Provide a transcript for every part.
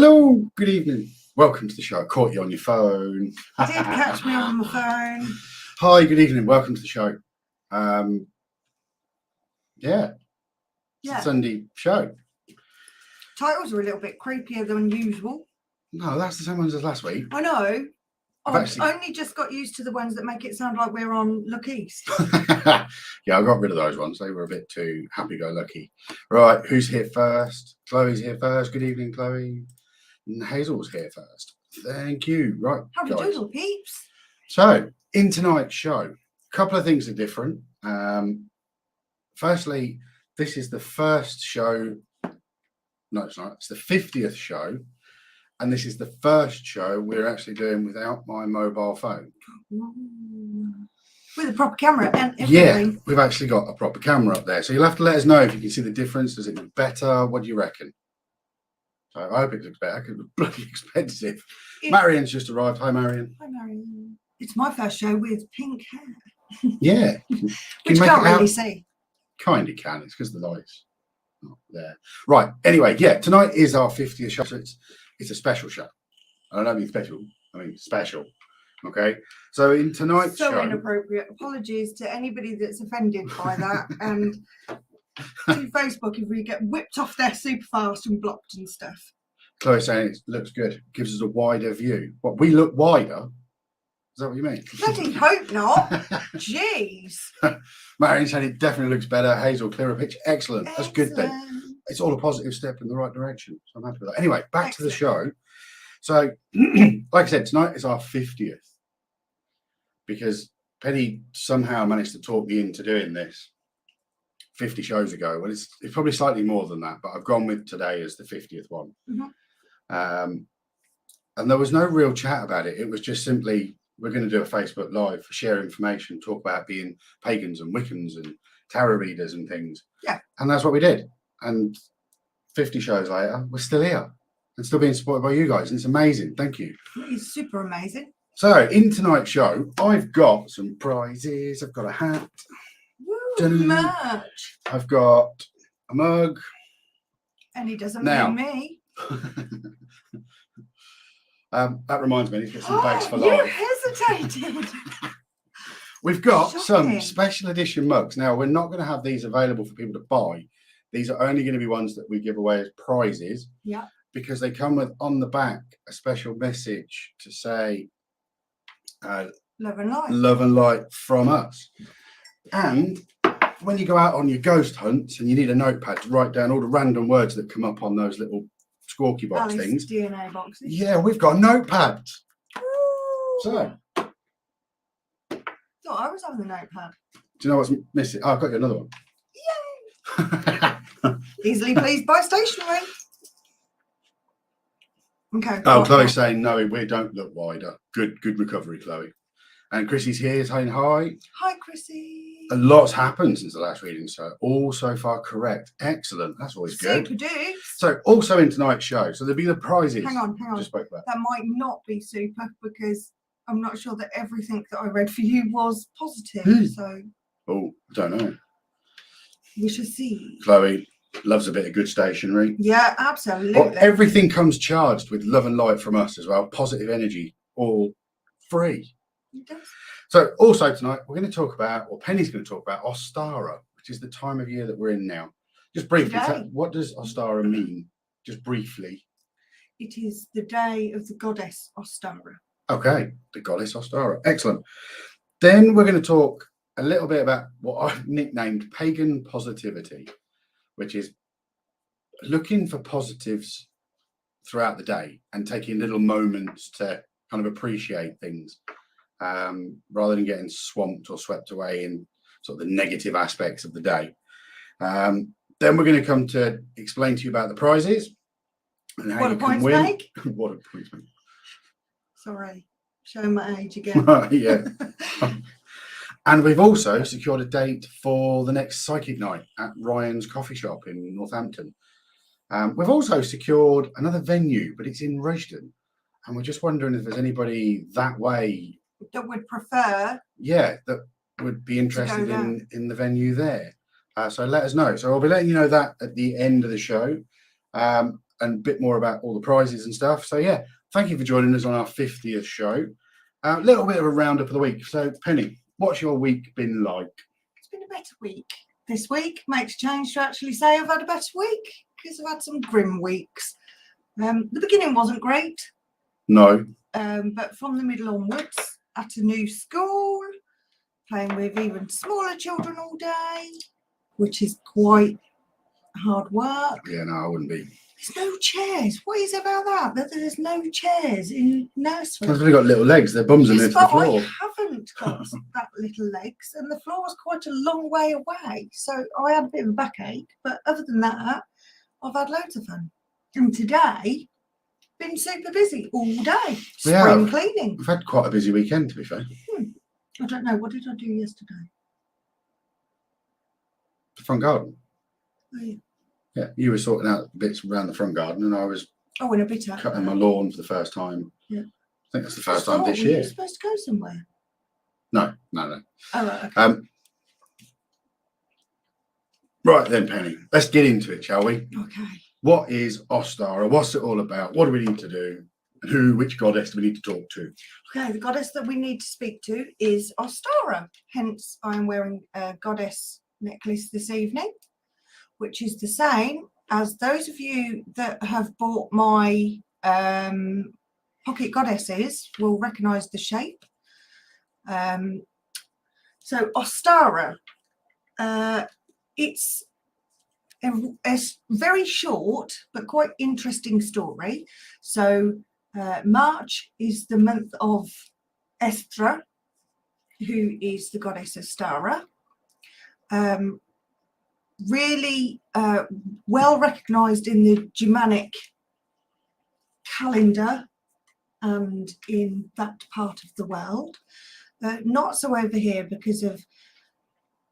Hello, good evening. Welcome to the show. I caught you on your phone. You did catch me on the phone. Hi, good evening. Welcome to the show. It's a Sunday show. Titles are a little bit creepier than usual. No, that's the same ones as last week. I know. I've only just got used to the ones that make it sound like we're on Look East. Yeah, I got rid of those ones. They were a bit too happy-go-lucky. Right, who's here first? Chloe's here first. Good evening, Chloe. And Hazel's here first. Thank you. Right, Howdy doodle, peeps. So, in tonight's show, a couple of things are different. Firstly, this is the first show. No, it's not. It's the 50th show. And this is the first show we're actually doing without my mobile phone. With a proper camera and everything. Yeah, we've actually got a proper camera up there. So you'll have to let us know if you can see the difference. Does it look better? What do you reckon? So I hope it looks better because it's bloody expensive. Marion's just arrived. Hi, Marion. Hi, Marion. It's my first show with pink hair. Yeah. Which you can't really see. Kind of can. It's because the light's not there. Right. Anyway, yeah, tonight is our 50th show. So it's a special show. I don't mean special. I mean special. Okay. So in tonight's show. So inappropriate. Apologies to anybody that's offended by that. And to Facebook if we get whipped off there super fast and blocked and stuff. Chloe's saying it looks good. It gives us a wider view. What, we look wider? Is that what you mean? Bloody hope not. Jeez. Marion said it definitely looks better. Hazel, clearer pitch. Excellent. That's good then. It's all a positive step in the right direction. So I'm happy with that. Anyway, back to the show. So, like I said, tonight is our 50th. Because Penny somehow managed to talk me into doing this 50 shows ago. Well, it's probably slightly more than that, but I've gone with today as the 50th one. Mm-hmm. And there was no real chat about it. It was just simply, we're going to do a Facebook Live, share information, talk about being pagans and Wiccans and tarot readers and things. Yeah. And that's what we did. And 50 shows later, we're still here and still being supported by you guys. And it's amazing. Thank you. It's super amazing. So in tonight's show, I've got some prizes. I've got a hat. Woo, merch. I've got a mug. And he doesn't mean me. That reminds me, I need to get some bags for You life. hesitated. We've got Shocking. some special edition mugs. Now, we're not going to have these available for people to buy. These are only going to be ones that we give away as prizes. Yeah. Because they come with, on the back, a special message to say, Love and light. Love and light from us. And when you go out on your ghost hunts and you need a notepad to write down all the random words that come up on those little squawky box Alice things. DNA boxes. Yeah, we've got notepads. Ooh. So, Thought I was having the notepad. do you know what's missing? Oh, I've got you another one. Yay! Easily pleased by stationery. Okay. Oh, Chloe's saying no, we don't look wider. Good recovery, Chloe. And Chrissy's here saying hi. Hi, Chrissy. A lot's happened since the last reading, so all so far correct. Excellent. That's always good. Super dude. So also in tonight's show, so there'll be the prizes. Hang on. Just spoke about. That might not be super because I'm not sure that everything that I read for you was positive. So. Oh, I don't know. We shall see. Chloe loves a bit of good stationery. Yeah, absolutely. Well, everything comes charged with love and light from us as well. Positive energy, all free. It does. So also tonight, we're going to talk about, or Penny's going to talk about Ostara, which is the time of year that we're in now. Just briefly, what does Ostara mean? Just briefly. It is the day of the goddess Ostara. Okay, the goddess Ostara. Excellent. Then we're going to talk a little bit about what I've nicknamed pagan positivity, which is looking for positives throughout the day and taking little moments to kind of appreciate things. Rather than getting swamped or swept away in sort of the negative aspects of the day. Then we're going to come to explain to you about the prizes and how you can win. Make? What a points make. Sorry, showing my age again. Yeah. And we've also secured a date for the next psychic night at Ryan's coffee shop in Northampton. We've also secured another venue, but it's in Rushden. And we're just wondering if there's anybody that way that would prefer, that would be interested in the venue there. So let us know. So I'll be letting you know that at the end of the show. and a bit more about all the prizes and stuff. So yeah, thank you for joining us on our 50th show. A little bit of a roundup of the week. So Penny, what's your week been like? It's been a better week. This week makes a change to actually say I've had a better week, because I've had some grim weeks. The beginning wasn't great. No. But from the middle onwards, at a new school, playing with even smaller children all day, which is quite hard work. Yeah, no, I wouldn't be. There's no chairs. What is it about that there's no chairs in nursery? They've only got little legs. Their bums are near to the floor. I haven't got that little legs, and the floor was quite a long way away, so I had a bit of a backache. But other than that, I've had loads of fun. And today, been super busy all day. Spring cleaning. We've had quite a busy weekend, to be fair. I don't know. What did I do yesterday? The front garden. Oh, yeah. Yeah, you were sorting out bits around the front garden, and I was in a bit cutting my lawn for the first time. Yeah. I think that's the first time this year. Were you supposed to go somewhere? No. Oh, right, okay. Right then, Penny, let's get into it, shall we? Okay. What is Ostara? What's it all about? What do we need to do? And which goddess do we need to talk to? Okay, the goddess that we need to speak to is Ostara. Hence, I'm wearing a goddess necklace this evening, which is the same as those of you that have bought my pocket goddesses will recognise the shape. So Ostara, it's a very short but quite interesting story. So March is the month of Ostara, who is the goddess Ostara. Really well recognised in the Germanic calendar and in that part of the world. Not so over here because of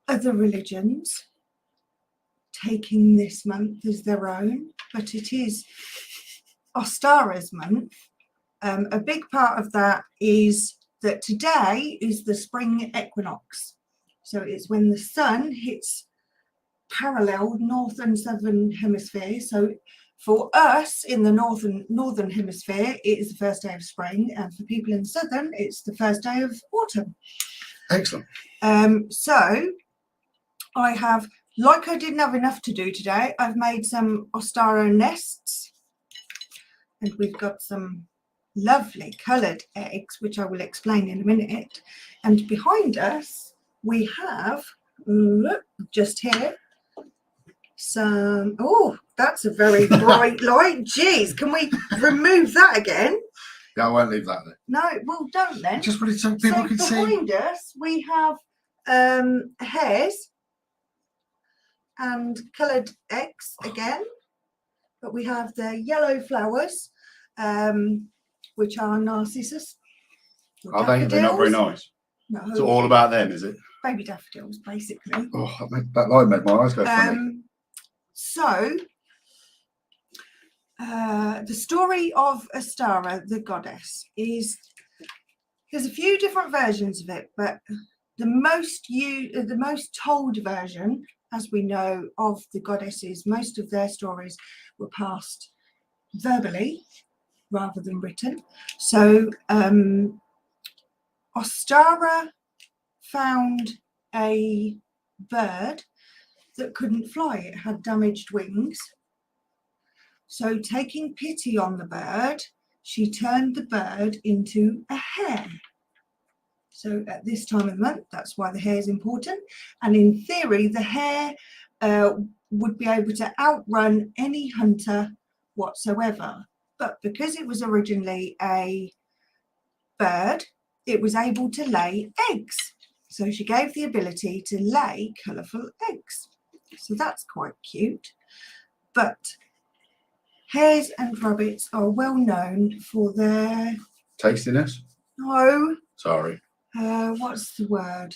other religions taking this month as their own, but it is Ostara's month. A big part of that is that today is the spring equinox. So it's when the sun hits parallel north and southern hemisphere. So for us in the northern hemisphere, it is the first day of spring, and for people in the southern, it's the first day of autumn. Excellent. So I have, like I didn't have enough to do today, I've made some Ostara nests, and we've got some lovely coloured eggs, which I will explain in a minute. And behind us, we have, just here, some, that's a very bright light. Geez, can we remove that again? Yeah, I won't leave that there. No, well, don't then. Just wanted so people can see. Behind us, we have hares and coloured eggs again, but we have the yellow flowers, which are narcissus. Are they? They're not very nice. No. It's all about them, is it? Baby daffodils, basically. Oh, that light made my eyes go funny. So, the story of Ostara, the goddess, is, there's a few different versions of it, but the most told version, as we know, of the goddesses, most of their stories were passed verbally rather than written. So Ostara found a bird that couldn't fly. It had damaged wings. So taking pity on the bird, she turned the bird into a hare. So at this time of the month, that's why the hare is important. And in theory, the hare would be able to outrun any hunter whatsoever. But because it was originally a bird, it was able to lay eggs. So she gave the ability to lay colourful eggs. So that's quite cute. But hares and rabbits are well known for their... Tastiness? No. Sorry. What's the word?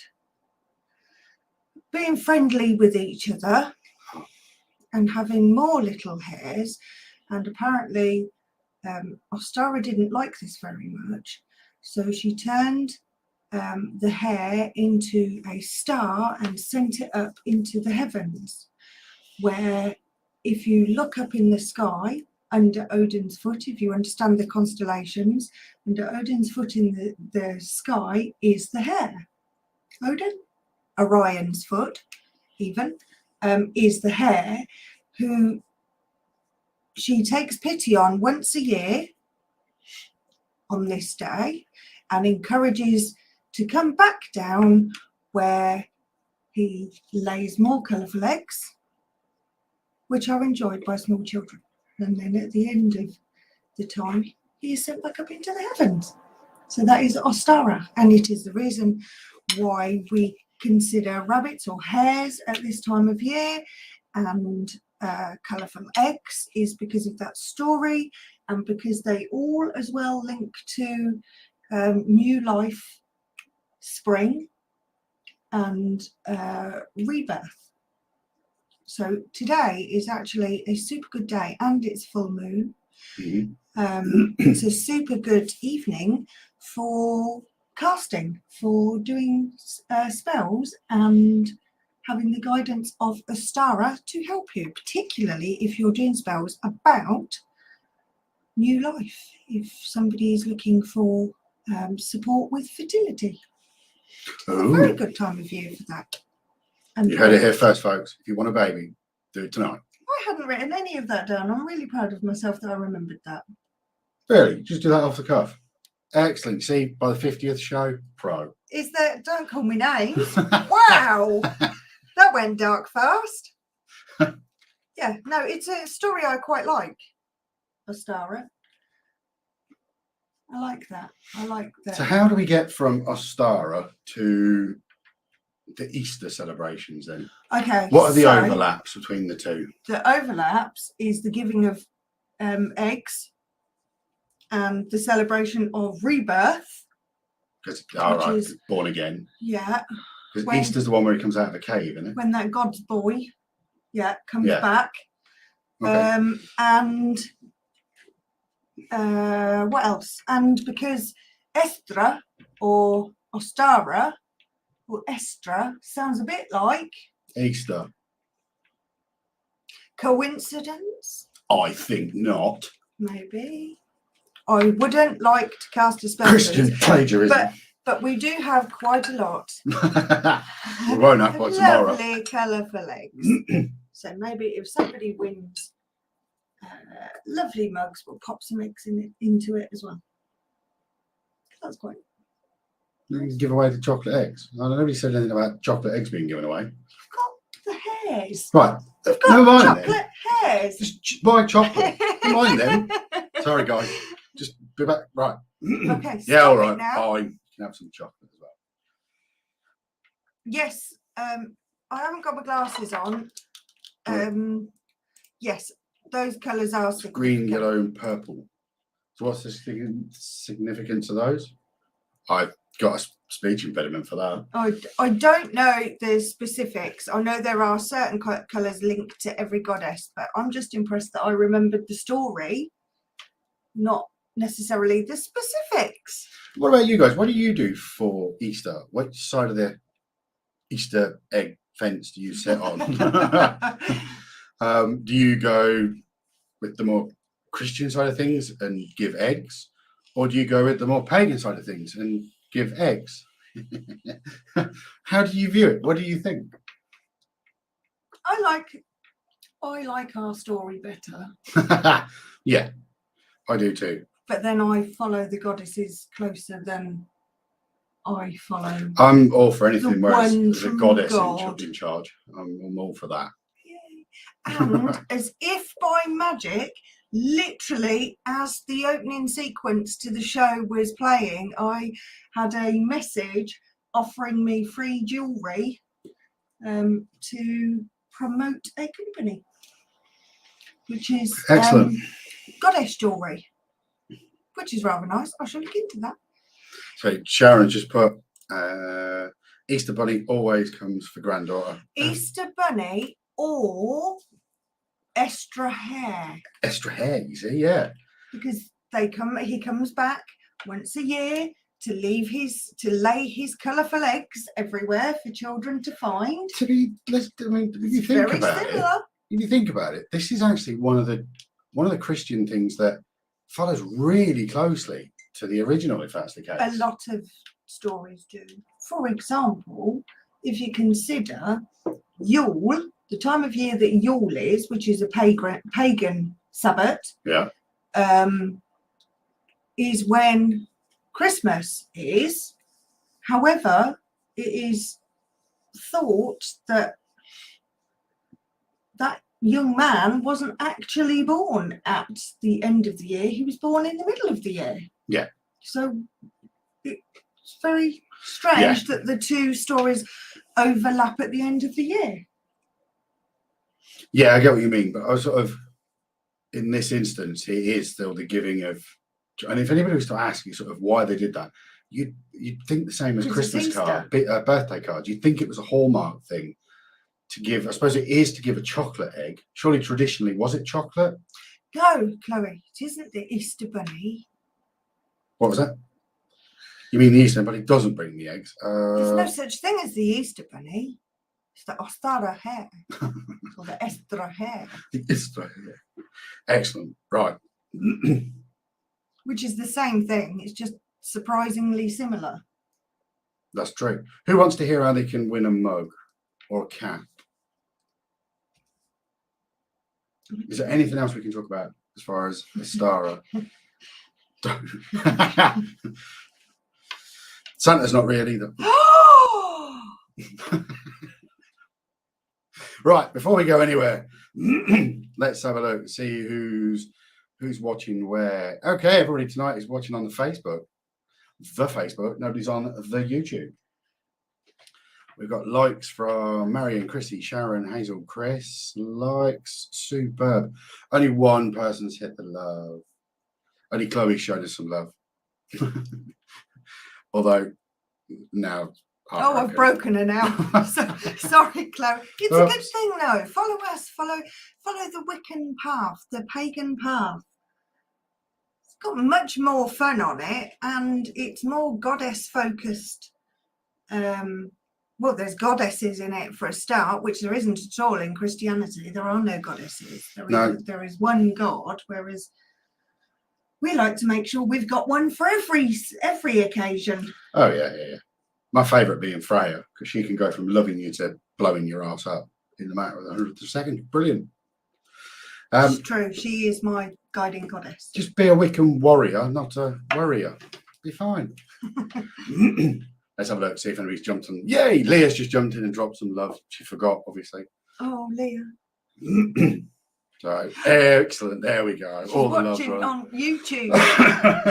Being friendly with each other and having more little hares. And apparently Ostara didn't like this very much. So she turned the hare into a star and sent it up into the heavens, where if you look up in the sky under Odin's foot, if you understand the constellations. Under Odin's foot in the sky is the hare. Odin, Orion's foot, even, is the hare, who she takes pity on once a year on this day and encourages to come back down, where he lays more colourful eggs, which are enjoyed by small children. And then at the end of the time, he is sent back up into the heavens. So that is Ostara, and it is the reason why we consider rabbits or hares at this time of year, and colourful eggs is because of that story, and because they all as well link to new life, spring, and rebirth. So today is actually a super good day, and it's full moon. It's a super good evening for casting, for doing spells, and having the guidance of Ostara to help you, particularly if you're doing spells about new life, if somebody is looking for support with fertility. It's a very good time of year for that. And you heard it here first, folks. If you want a baby, do it tonight. I hadn't written any of that down. I'm really proud of myself that I remembered that. Really? Just do that off the cuff. Excellent. See, by the 50th show, pro. Is that, don't call me names. Wow. That went dark fast. Yeah, no, it's a story I quite like, Ostara. I like that. I like that. So how do we get from Ostara to the Easter celebrations then? Okay. What are the overlaps between the two? The overlaps is the giving of eggs and the celebration of rebirth. Because, born again. Yeah. Because Easter's the one where he comes out of a cave, isn't it? When that God's boy, comes back. Okay. And what else? And because Estra or Ostara or Estra sounds a bit like Easter. Coincidence? I think not. Maybe. I wouldn't like to cast a spell. Christian plagiarism. But we do have quite a lot. We won't have by tomorrow. Lovely colourful eggs. So maybe if somebody wins lovely mugs, we'll pop some eggs into it as well. That's quite. You can give away the chocolate eggs. Nobody said anything about chocolate eggs being given away. I've got the hairs. Right. I've got no mind chocolate then. hairs. Just buy chocolate. Don't mind them. Sorry, guys. Just be back. Right. Okay. Yeah, all right. Now. Fine. You can have some chocolate as well. Yes. I haven't got my glasses on. Yes, those colours are significant. Green, yellow, and purple. So what's the significance of those? I've got a speech impediment for that. I don't know the specifics. I know there are certain colours linked to every goddess, but I'm just impressed that I remembered the story, not necessarily the specifics. What about you guys? What do you do for Easter? Which side of the Easter egg fence do you sit on? Do you go with the more Christian side of things and give eggs, or do you go with the more pagan side of things and give eggs? How do you view it? What do you think? I like our story better. Yeah, I do too. But then I follow the goddesses closer than I follow. I'm all for anything where there's a goddess God. in charge. I'm all for that. And as if by magic, literally as the opening sequence to the show was playing, I had a message offering me free jewellery to promote a company, which is excellent goddess jewellery, which is rather nice. I shall look into that. So Sharon just put Easter Bunny always comes for granddaughter. Easter Bunny or Estra Hare. Estra Hare, you see, yeah. Because he comes back once a year to lay his colourful eggs everywhere for children to find. If you think about it, this is actually one of the one of the Christian things that follows really closely to the original, if that's the case. A lot of stories do. For example, if you consider Yule, the time of year that Yule is, which is a pagan Sabbath, Yeah. is when Christmas is. However, it is thought that that young man wasn't actually born at the end of the year. He was born in the middle of the year. Yeah. So it's very strange that the two stories overlap at the end of the year. Yeah, I get what you mean, but I was sort of, in this instance, it is still the giving of, and if anybody was to ask you sort of why they did that, you'd think the same as Christmas card, birthday cards. You'd think it was a Hallmark thing to give. I suppose it is to give a chocolate egg. Surely traditionally, was it chocolate? No, Chloe, it isn't the Easter Bunny. What was that? You mean the Easter Bunny doesn't bring the eggs? There's no such thing as the Easter Bunny. It's the Ostara hare or the Esther hare. The Easter hare. Excellent. Right. Which is the same thing. It's just surprisingly similar. That's true. Who wants to hear how they can win a mug or a cap? Is there anything else we can talk about as far as Ostara? Santa's not real either. Right, before we go anywhere, let's have a look and see who's watching where. Okay, everybody tonight is watching on the Facebook. Nobody's on the YouTube. We've got likes from Marion, Chrissy, Sharon, Hazel, Chris. Likes, superb. Only one person's hit the love. Only Chloe showed us some love. Although now. Oh, I've broken her now. Sorry, Chloe. It's a good thing though. Follow us. Follow the Wiccan path, the pagan path. It's got much more fun on it, and it's more goddess focused. Well, there's goddesses in it for a start, which there isn't at all in Christianity. There are no goddesses. There is one God, whereas we like to make sure we've got one for every occasion. Oh yeah. My favourite being Freya, because she can go from loving you to blowing your ass up in the matter of 100th of a second. Brilliant. It's true. She is my guiding goddess. Just be a Wiccan warrior, not a worrier. Be fine. Let's have a look, see if anybody's jumped on. Yay! Leah's just jumped in and dropped some love. She forgot, obviously. Oh, Leah. So, excellent. There we go. She's all the watching love, right? on YouTube.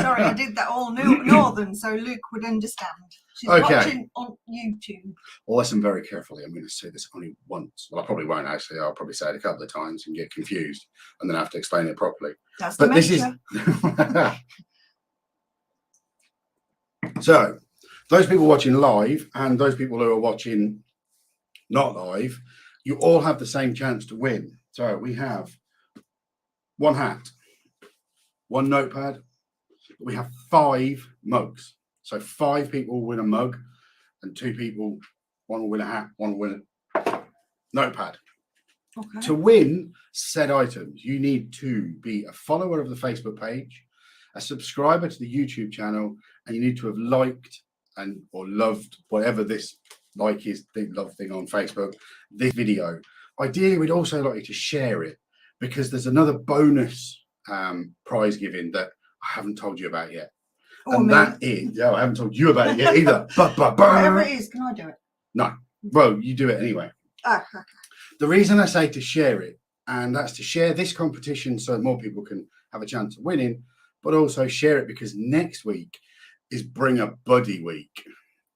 Sorry, I did that all northern so Luke would understand. She's watching on YouTube. Well, listen very carefully. I'm going to say this only once. Well, I probably won't actually. I'll probably say it a couple of times and get confused and then have to explain it properly. That's but dementia. This is... So, those people watching live and those people who are watching not live, you all have the same chance to win. So, we have one hat, one notepad. We have 5 mugs. So 5 people will win a mug and 2 people, one will win a hat, one will win a notepad. Okay. To win said items, you need to be a follower of the Facebook page, a subscriber to the YouTube channel, and you need to have liked or loved whatever this like is, the love thing on Facebook, this video. Ideally, we'd also like you to share it because there's another bonus prize giving that I haven't told you about yet. And that is, I haven't told you about it yet either. Whatever it is, can I do it? No. Well, you do it anyway. Oh, okay. The reason I say to share it, and that's to share this competition so more people can have a chance of winning, but also share it because next week is Bring a Buddy Week.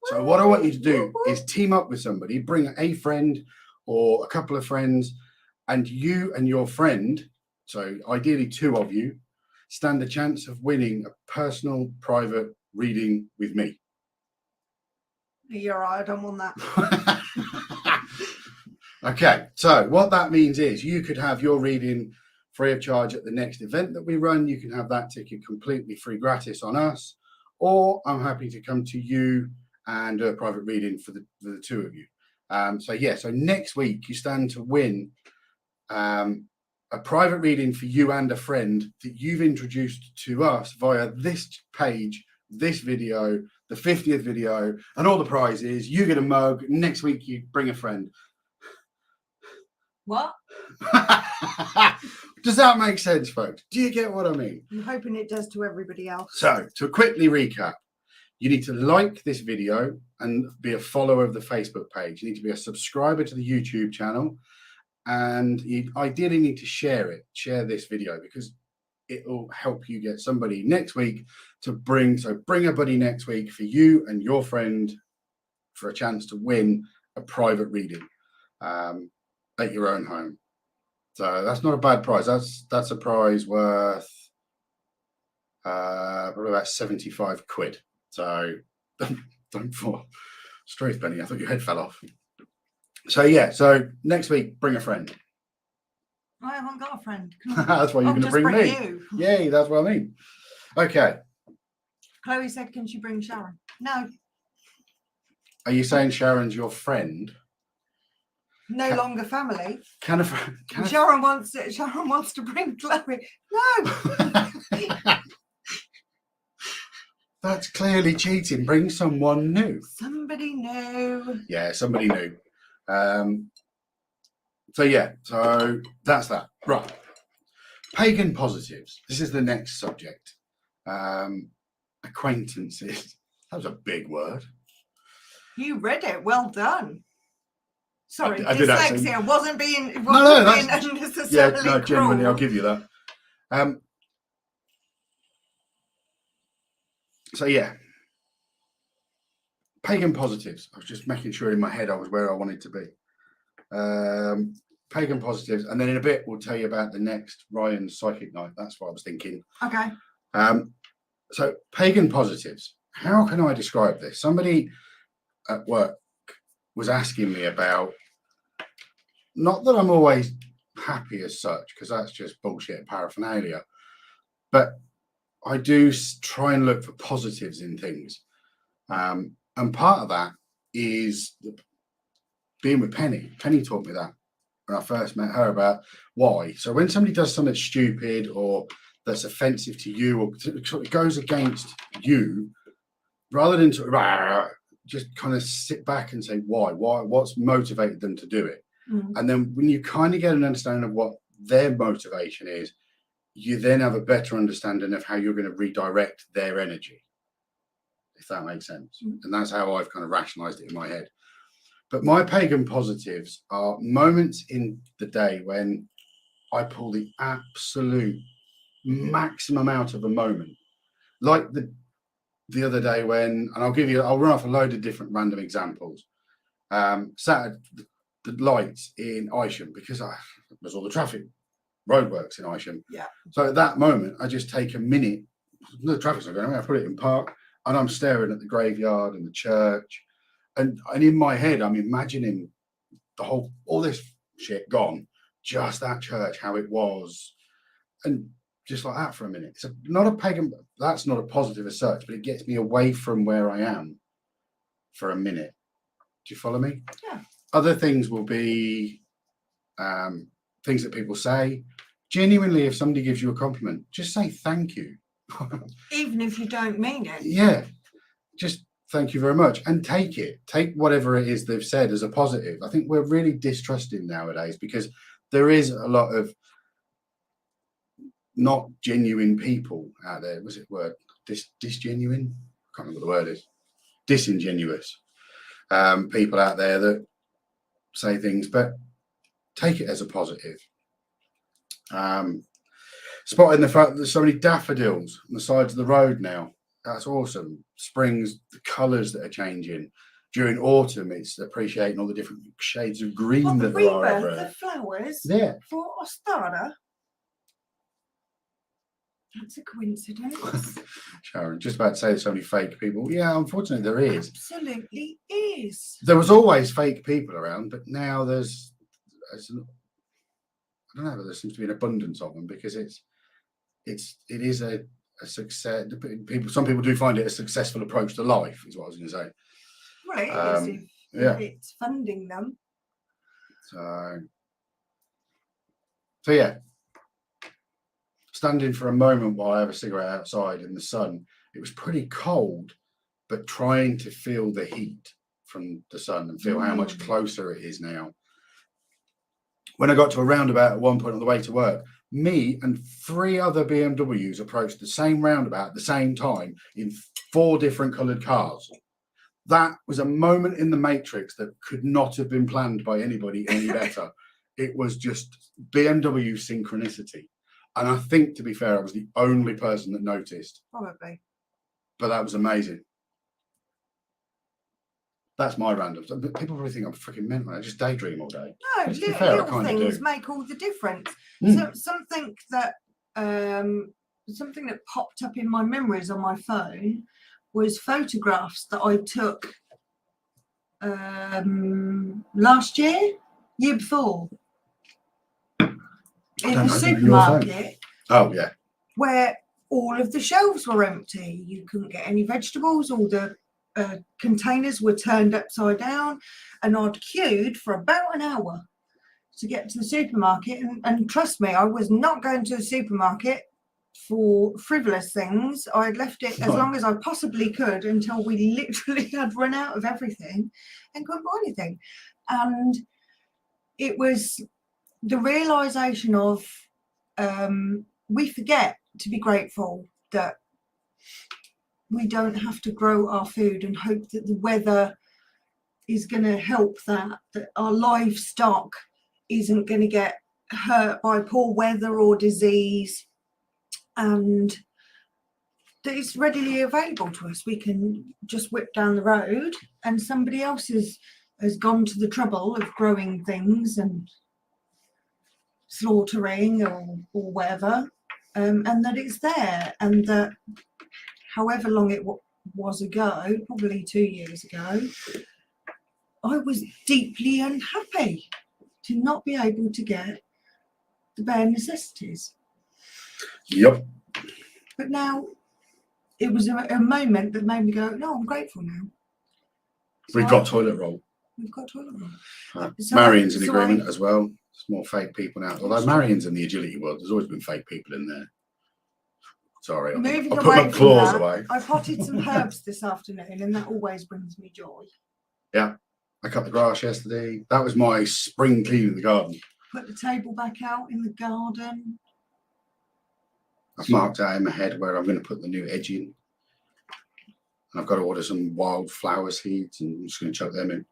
So what I want you to do is team up with somebody, bring a friend or a couple of friends, and you and your friend, so ideally 2 of you, stand a chance of winning a personal private reading with me. You're right, I don't want that. Okay, so what that means is you could have your reading free of charge at the next event that we run. You can have that ticket completely free gratis on us, or I'm happy to come to you and do a private reading for the 2 of you. So next week you stand to win a private reading for you and a friend that you've introduced to us via this page, this video, the 50th video, and all the prizes. You get a mug. Next week, you bring a friend. What? Does that make sense, folks? Do you get what I mean? I'm hoping it does to everybody else. So, to quickly recap, you need to like this video and be a follower of the Facebook page. You need to be a subscriber to the YouTube channel. And you ideally need to share this video, because it will help you get somebody next week to bring a buddy next week for you and your friend for a chance to win a private reading at your own home. So that's not a bad prize. That's a prize worth probably about 75 quid. So don't fall. Struth, Penny, I thought your head fell off. So yeah, so next week, bring a friend. I haven't got a friend. That's why you're going to bring me. You. Yay, that's what I mean. Okay. Chloe said, can she bring Sharon? No. Are you saying Sharon's your friend? No longer family. Sharon wants to bring Chloe. No. That's clearly cheating. Bring someone new. Somebody new. Yeah, somebody new. So that's that. Right. Pagan positives. This is the next subject. Acquaintances. That was a big word. You read it. Well done. Sorry, I did dyslexia. actually. Wasn't being being unnecessarily yeah, no, genuinely, cruel. I'll give you that. So yeah, pagan positives. I was just making sure in my head I was where I wanted to be. Pagan positives, and then in a bit we'll tell you about the next Ryan's Psychic Night. That's what I was thinking. Okay. So pagan positives. How can I describe this? Somebody at work was asking me about, not that I'm always happy as such, because that's just bullshit paraphernalia, but I do try and look for positives in things. And part of that is being with Penny. Penny taught me that when I first met her, about why. So when somebody does something stupid or that's offensive to you, or it goes against you, rather than just kind of sit back and say why, what's motivated them to do it. And then when you kind of get an understanding of what their motivation is, you then have a better understanding of how you're going to redirect their energy, if that makes sense. And that's how I've kind of rationalized it in my head. But my pagan positives are moments in the day when I pull the absolute maximum out of a moment. Like the other day when, and I'll run off a load of different random examples. Saturday, the lights in Isham, because there's all the traffic roadworks in Isham. Yeah. So at that moment, I just take a minute. The traffic's not going anywhere. I put it in park, and I'm staring at the graveyard and the church, and in my head, I'm imagining all this shit gone, just that church, how it was, and just like that for a minute. It's not a pagan. That's not a positive as such, but it gets me away from where I am for a minute. Do you follow me? Yeah. Other things will be things that people say. Genuinely, if somebody gives you a compliment, just say thank you. Even if you don't mean it. Yeah. Just thank you very much, and take it. Take whatever it is they've said as a positive. I think we're really distrusting nowadays, because there is a lot of not genuine people out there. Was it word disgenuine? I can't remember what the word is. Disingenuous people out there that say things, but take it as a positive. Spotting the fact that there's so many daffodils on the sides of the road now. That's awesome. Spring's the colours that are changing. During autumn, it's appreciating all the different shades of green that there are everywhere. The flowers for Ostara. That's a coincidence. Sharon, just about to say there's so many fake people. Yeah, unfortunately there is. Absolutely is. There was always fake people around, but now there's I don't know, but there seems to be an abundance of them, because it is a success. Some people do find it a successful approach to life, is what I was going to say. Well, it is if it's funding them. So yeah, standing for a moment while I have a cigarette outside in the sun. It was pretty cold, but trying to feel the heat from the sun and feel how much closer it is now. When I got to a roundabout at one point on the way to work, me and 3 other BMWs approached the same roundabout at the same time in 4 different coloured cars. That was a moment in the Matrix that could not have been planned by anybody any better. It was just BMW synchronicity. And I think, to be fair, I was the only person that noticed. Probably. But that was amazing. That's my random. People probably think I'm freaking mental. I just daydream all day. No, little things make all the difference. So something that popped up in my memories on my phone was photographs that I took last year before, in the supermarket. Oh yeah. Where all of the shelves were empty. You couldn't get any vegetables. All the containers were turned upside down, and I'd queued for about an hour to get to the supermarket. And trust me, I was not going to the supermarket for frivolous things. I had left it as long as I possibly could until we literally had run out of everything and couldn't buy anything. And it was the realization of we forget to be grateful that we don't have to grow our food and hope that the weather is going to help that our livestock isn't going to get hurt by poor weather or disease, and that it's readily available to us. We can just whip down the road and somebody else has gone to the trouble of growing things and slaughtering or whatever, and that it's there, and that however long it was ago, probably 2 years ago, I was deeply unhappy to not be able to get the bare necessities. Yep. But now it was a moment that made me go, no, I'm grateful now. So We've got toilet roll. We've got toilet roll. Marion's in agreement as well. There's more fake people now. Although Marion's in the agility world, there's always been fake people in there. Sorry, I put my claws away. I potted some herbs this afternoon, and that always brings me joy. Yeah, I cut the grass yesterday. That was my spring cleaning the garden. Put the table back out in the garden. I've marked out in my head where I'm going to put the new edging. I've got to order some wildflower seeds, and I'm just going to chuck them in.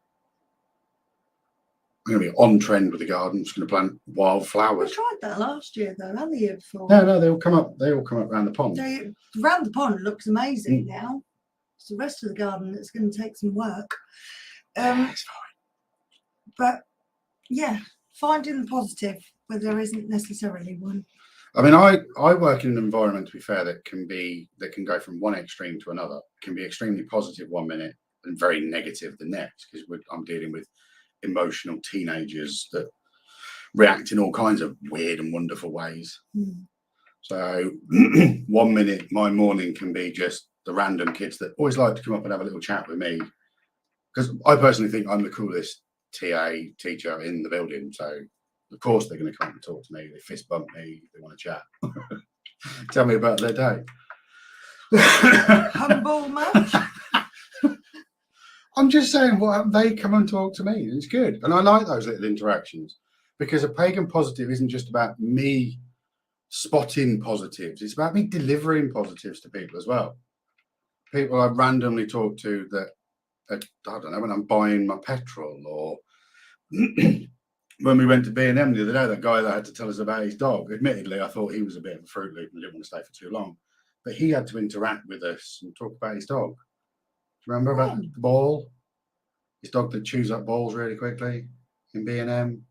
I'm going to be on trend with the garden. I'm just going to plant wildflowers. We tried that last year, though, and the year before. No, they all come up. They all come up around the pond. Around the pond looks amazing now. It's the rest of the garden that's going to take some work. It's fine. But yeah, finding the positive where there isn't necessarily one. I mean, I work in an environment, to be fair, that can go from one extreme to another. It can be extremely positive one minute and very negative the next, because I'm dealing with emotional teenagers that react in all kinds of weird and wonderful ways. So 1 minute my morning can be just the random kids that always like to come up and have a little chat with me, because I personally think I'm the coolest teacher in the building. So of course they're going to come and talk to me. They fist bump me, they want to chat. Tell me about their day. Humble much? I'm just saying, they come and talk to me. It's good. And I like those little interactions, because a pagan positive isn't just about me spotting positives. It's about me delivering positives to people as well. People I randomly talk to that, I don't know, when I'm buying my petrol, or when we went to B&M the other day, that guy that had to tell us about his dog. Admittedly, I thought he was a bit of a fruit loop and didn't want to stay for too long. But he had to interact with us and talk about his dog. Remember about the ball? His dog that chews up balls really quickly in B&M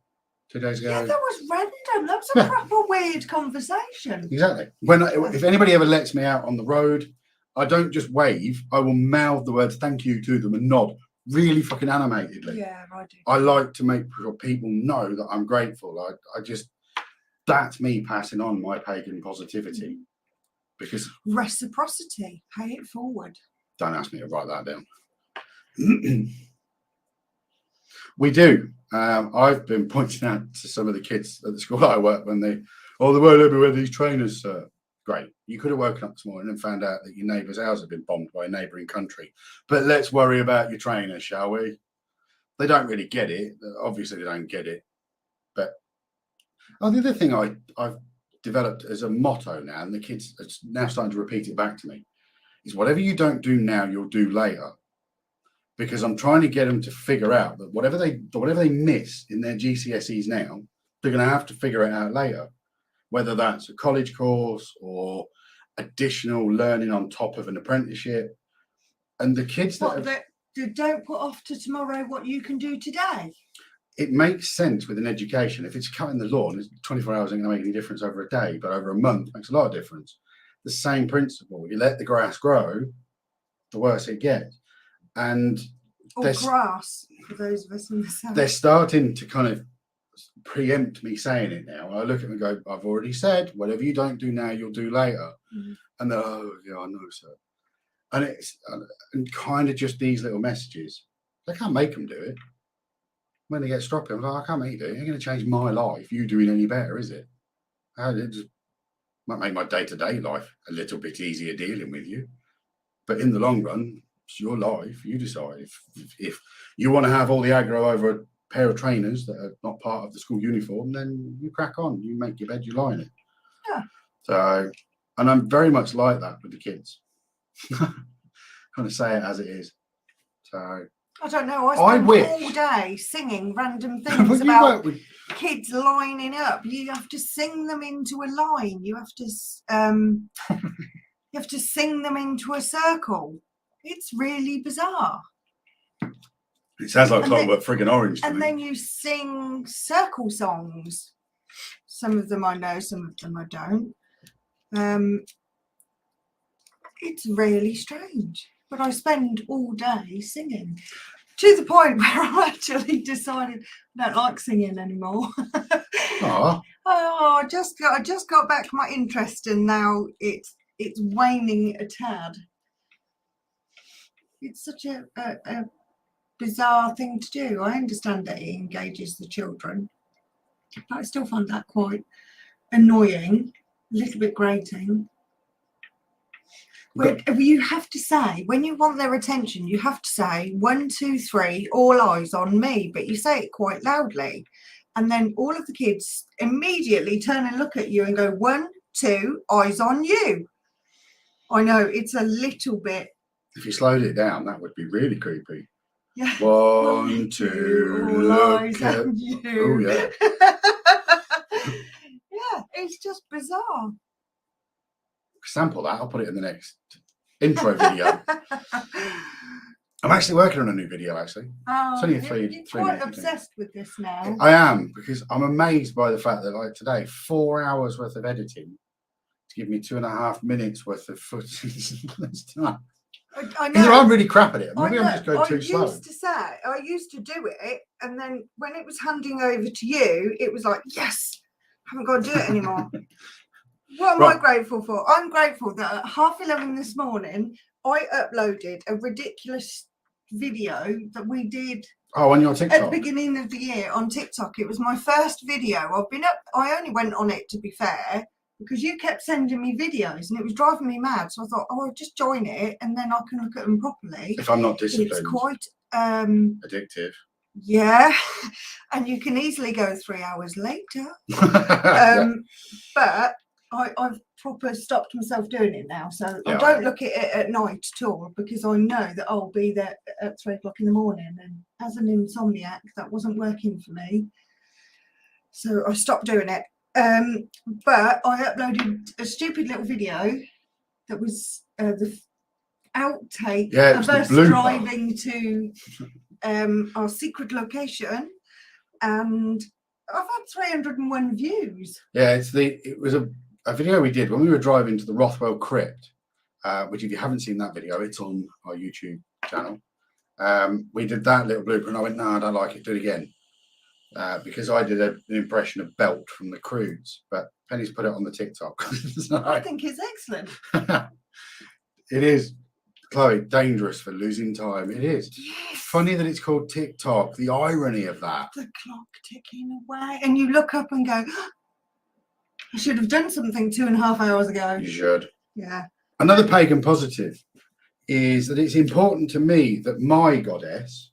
2 days ago. Yeah, that was random. That was a proper weird conversation. Exactly. If anybody ever lets me out on the road, I don't just wave. I will mouth the words thank you to them and nod really fucking animatedly. Yeah, I do. I like to make sure people know that I'm grateful. That's me passing on my pagan positivity. Because reciprocity, pay it forward. Don't ask me to write that down. We do. I've been pointing out to some of the kids at the school I work when they Oh, the word everywhere, these trainers, sir. Great. You could have woken up this morning and found out that your neighbour's house had been bombed by a neighbouring country. But let's worry about your trainers, shall we? They don't really get it. Obviously, they don't get it. But the other thing I've developed as a motto now, and the kids are now starting to repeat it back to me, is whatever you don't do now, you'll do later. Because I'm trying to get them to figure out that whatever they miss in their GCSEs now, they're going to have to figure it out later. Whether that's a college course or additional learning on top of an apprenticeship. And the kids that don't put off to tomorrow what you can do today. It makes sense with an education. If it's cutting the lawn, 24 hours ain't going to make any difference over a day, but over a month makes a lot of difference. The same principle. You let the grass grow, the worse it gets. And or grass, for those of us in the south. They're starting to kind of preempt me saying it now. I look at them and go, I've already said, whatever you don't do now, you'll do later. And they're, oh, yeah, I know, sir. And it's and kind of just these little messages. I can't make them do it. When they get stroppy, I'm like, I can't make you do it. It ain't going to change my life. You doing any better, is it? It just might make my day-to-day life a little bit easier dealing with you. But in the long run, it's your life. You decide. If you want to have all the aggro over a pair of trainers that are not part of the school uniform, then you crack on. You make your bed, you lie in it. Yeah. So, and I'm very much like that with the kids. Kind of say it as it is. So I don't know. I spend all day singing random things about kids lining up. You have to sing them into a line. You have to sing them into a circle. It's really bizarre. It sounds like Clockwork Friggin' Orange to me. And then you sing circle songs. Some of them I know, some of them I don't. It's really strange. But I spend all day singing. To the point where I actually decided I don't like singing anymore. Oh, I just got back my interest, and now it's waning a tad. It's such a bizarre thing to do. I understand that it engages the children, but I still find that quite annoying, a little bit grating. You have to say, when you want their attention, you have to say 1, 2, 3, all eyes on me, but you say it quite loudly, and then all of the kids immediately turn and look at you and go 1, 2, eyes on you. I know it's a little bit. If you slowed it down, that would be really creepy. Yeah. 1, 2, all look eyes at. on you. Oh yeah. Yeah, it's just bizarre. Sample that. I'll put it in the next intro video. I'm actually working on a new video. Actually, it's only you're quite obsessed with this now. I am, because I'm amazed by the fact that, like today, 4 hours worth of editing to give me 2.5 minutes worth of footage. I know. I'm really crap at it. Maybe I'm just going too slow. I used to do it, and then when it was handing over to you, it was like, yes, I haven't got to do it anymore. What am I grateful for? I'm grateful that at 11:30 this morning, I uploaded a ridiculous video that we did on your TikTok at the beginning of the year on TikTok. It was my first video. I only went on it, to be fair, because you kept sending me videos and it was driving me mad. So I thought, I'll just join it and then I can look at them properly. If I'm not disciplined. It's quite addictive. Yeah, and you can easily go 3 hours later. But I've proper stopped myself doing it now, so I don't look at it at night at all, because I know that I'll be there at 3 o'clock in the morning, and as an insomniac that wasn't working for me, so I stopped doing it. But I uploaded a stupid little video that was the outtake of us driving to our secret location, and I've had 301 views. Yeah, it was a video we did when we were driving to the Rothwell Crypt, which, if you haven't seen that video, it's on our YouTube channel. We did that little blooper, and I went, no, I don't like it, do it again. Because I did an impression of Belt from The Croods, but Penny's put it on the TikTok. So, I think it's excellent. It is, Chloe, dangerous for losing time. It is. Yes. Funny that it's called TikTok. The irony of that. The clock ticking away, and you look up and go, I should have done something 2.5 hours ago. You should. Yeah. Another pagan positive is that it's important to me that my goddess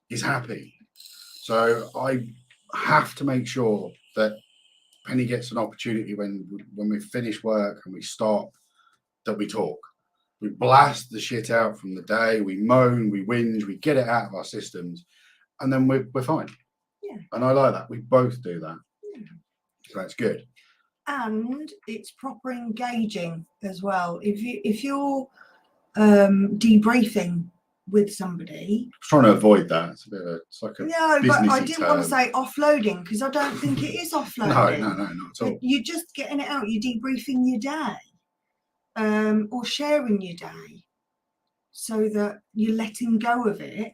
is happy. So I have to make sure that Penny gets an opportunity when we finish work and we stop, that we talk. We blast the shit out from the day, we moan, we whinge, we get it out of our systems, and then we're fine. Yeah. And I like that. We both do that. Yeah. So that's good. And it's proper engaging as well. If you're debriefing with somebody, I was trying to avoid that. It's like a no, but I didn't term. want to say offloading, because I don't think it is offloading. No, not at all. You're just getting it out. You're debriefing your day, or sharing your day, so that you're letting go of it.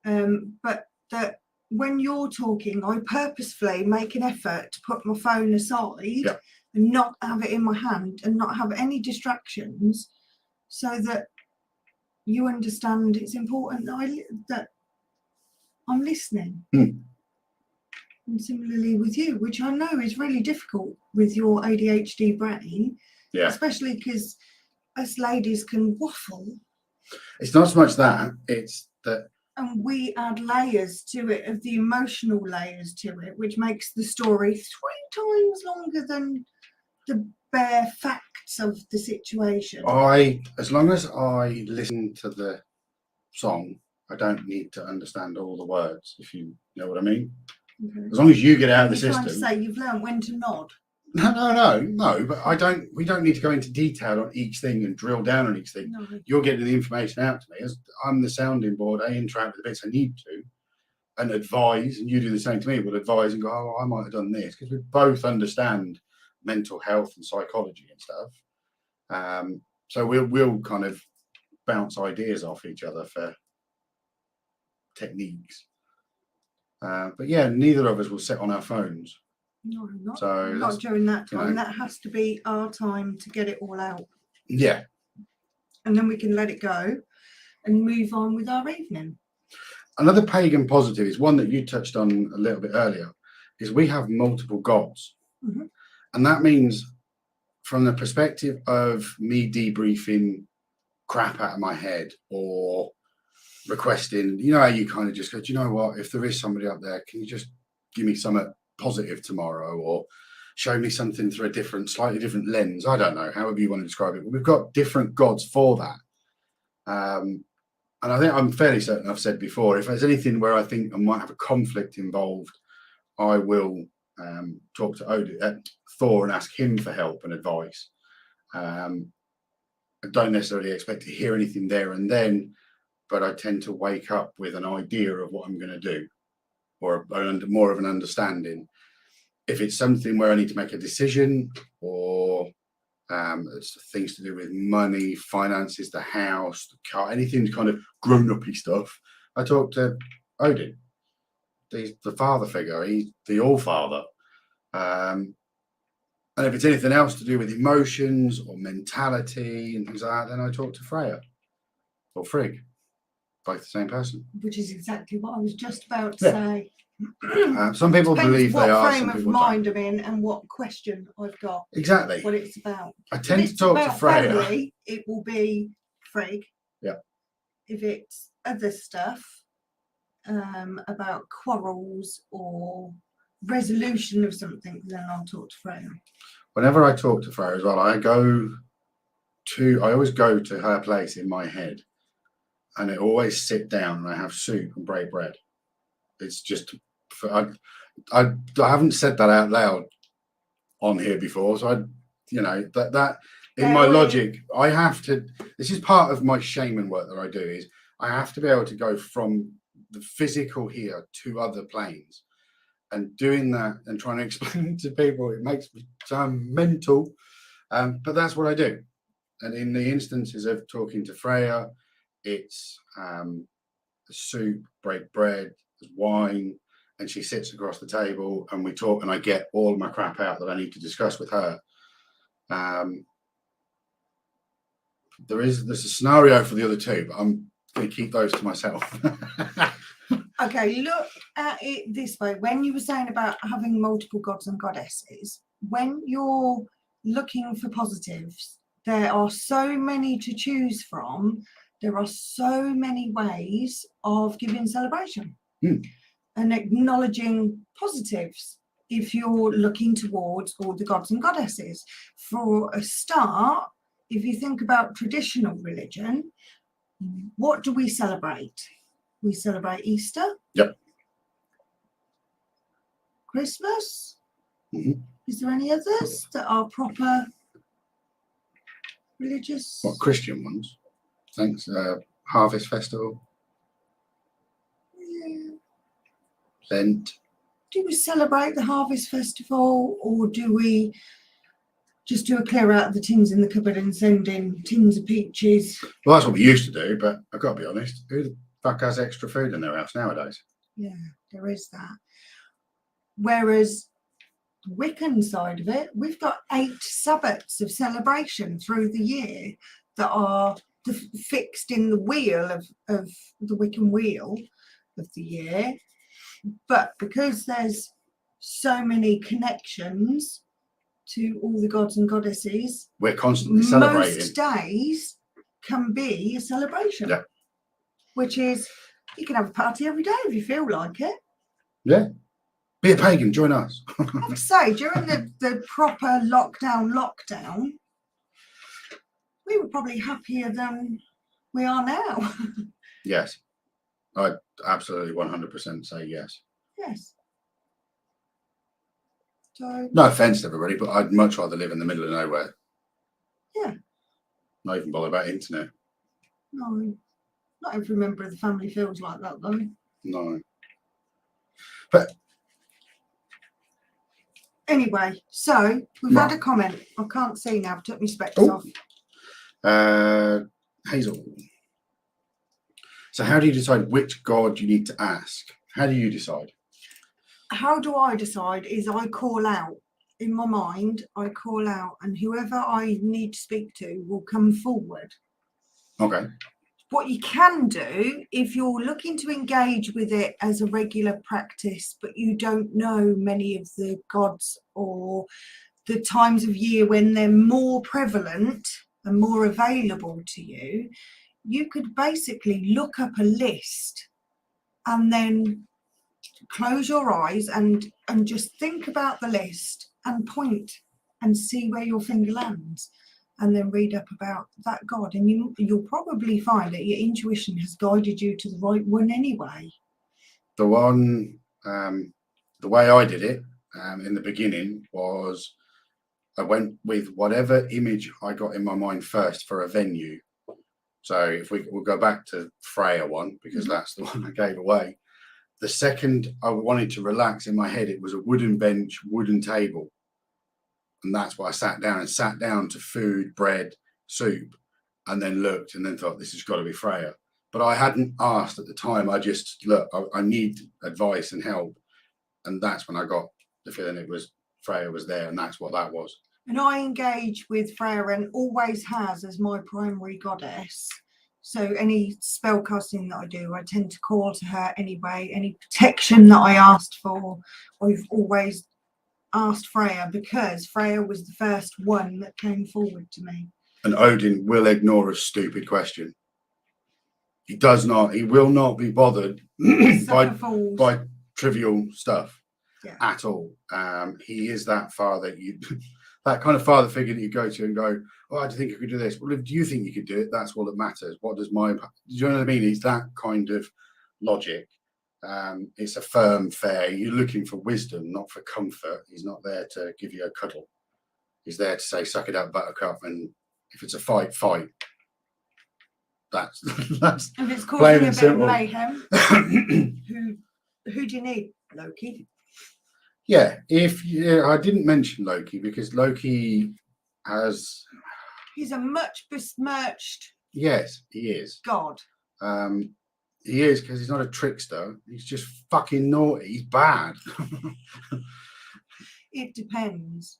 But that when you're talking, I purposefully make an effort to put my phone aside and not have it in my hand and not have any distractions, so that you understand it's important that I'm listening. And similarly with you, which I know is really difficult with your ADHD brain, especially because us ladies can waffle. It's not so much that, it's that. And we add layers to it, of the emotional layers to it, which makes the story 3 times longer than the bare facts of the situation. As long as I listen to the song, I don't need to understand all the words, if you know what I mean. Okay. As long as you get out of the system. You're trying to say you've learned when to nod. No, but we don't need to go into detail on each thing and drill down on each thing. No. You're getting the information out to me. As I'm the sounding board, I interact with the bits I need to and advise, and you do the same to me. We'll advise and go, oh, I might have done this, because we both understand mental health and psychology and stuff. So we'll kind of bounce ideas off each other for techniques. But yeah, neither of us will sit on our phones. No, not during that time. That has to be our time to get it all out. Yeah. And then we can let it go and move on with our evening. Another pagan positive is one that you touched on a little bit earlier, is we have multiple gods. Mm-hmm. And that means, from the perspective of me debriefing crap out of my head or requesting, you know how you kind of just go, do you know what, if there is somebody up there, can you just give me something positive tomorrow, or show me something through a slightly different lens? I don't know, however you want to describe it, but we've got different gods for that. And I think I'm fairly certain I've said before, if there's anything where I think I might have a conflict involved, I will talk to Thor and ask him for help and advice. I don't necessarily expect to hear anything there and then, but I tend to wake up with an idea of what I'm going to do, or more of an understanding. If it's something where I need to make a decision, or it's things to do with money, finances, the house, the car, anything kind of grown-uppy stuff, I talk to Odin. He's the father figure. He's the all-father. And if it's anything else to do with emotions or mentality and things like that, then I talk to Freya or Frigg. Both the same person. Which is exactly what I was just about to say. Some people believe they are. What frame of mind I'm in and what question I've got. Exactly. What it's about. I tend to talk to Freya. Family, it will be Frigg. Yeah. If it's other stuff, about quarrels or resolution of something, then I'll talk to Freya. Whenever I talk to Freya as well, I always go to her place in my head. And I always sit down and I have soup and break bread. It's just, I haven't said that out loud on here before. So that in my logic, I have to, this is part of my shaman work that I do, is I have to be able to go from the physical here to other planes. And doing that and trying to explain to people, it makes me sound mental. But that's what I do. And in the instances of talking to Freya, it's soup, break bread, there's wine, and she sits across the table and we talk, and I get all of my crap out that I need to discuss with her. There's a scenario for the other two, but I'm going to keep those to myself. Okay, look at it this way. When you were saying about having multiple gods and goddesses, when you're looking for positives, there are so many to choose from. There are so many ways of giving celebration and acknowledging positives if you're looking towards all the gods and goddesses. For a start, if you think about traditional religion, what do we celebrate? We celebrate Easter. Yep. Christmas. Mm-hmm. Is there any others that are proper religious? What, Christian ones? Thanks. Harvest Festival. Yeah. Lent. Do we celebrate the Harvest Festival, or do we just do a clear out of the tins in the cupboard and send in tins of peaches? Well, that's what we used to do, but I've got to be honest, who the fuck has extra food in their house nowadays? Yeah, there is that. Whereas the Wiccan side of it, we've got 8 Sabbats of celebration through the year that are fixed in the wheel of the Wiccan wheel of the year. But because there's so many connections to all the gods and goddesses, we're constantly celebrating. Most days can be a celebration. Yeah. Which is, you can have a party every day if you feel like it. Yeah. Be a pagan, join us. I have to say, during the proper lockdown, we were probably happier than we are now. Yes. I'd absolutely 100% say yes. Yes. So, no offence to everybody, but I'd much rather live in the middle of nowhere. Yeah. Not even bother about internet. No. Not every member of the family feels like that, though. No. But anyway, so we've had a comment. I can't see now. I've took my specs off. Hazel. So how do you decide which god you need to ask? How do you decide? How do I decide is I call out. In my mind, I call out, and whoever I need to speak to will come forward. Okay. What you can do, if you're looking to engage with it as a regular practice, but you don't know many of the gods or the times of year when they're more prevalent and more available to you, you could basically look up a list and then close your eyes and just think about the list and point and see where your finger lands, and then read up about that god, and you'll probably find that your intuition has guided you to the right one anyway. The one, the way I did it in the beginning was I went with whatever image I got in my mind first for a venue. So if we'll go back to Freya one, because that's the one I gave away. The second I wanted to relax in my head, it was a wooden bench, wooden table. And that's why I sat down to food, bread, soup, and then looked and then thought, this has got to be Freya. But I hadn't asked at the time. I just, look, I need advice and help. And that's when I got the feeling it was Freya was there, and that's what that was. And I engage with Freya, and always has, as my primary goddess. So any spell casting that I do, I tend to call to her anyway. Any protection that I asked for, I've always asked Freya, because Freya was the first one that came forward to me. And Odin will ignore a stupid question. He does not. He will not be bothered by trivial stuff at all. He is that father, that kind of father figure that you go to and go, oh, I think I could do this. Well, if do you think you could do it? That's all that matters. What does do you know what I mean? He's that kind of logic. It's a firm, fair. You're looking for wisdom, not for comfort. He's not there to give you a cuddle. He's there to say, suck it up, buttercup, and if it's a fight, fight. That's if it's causing a bit of mayhem, who do you need? Loki? Yeah, I didn't mention Loki because Loki he's a much besmirched. Yes, he is. God. He is, because he's not a trickster. He's just fucking naughty. He's bad. It depends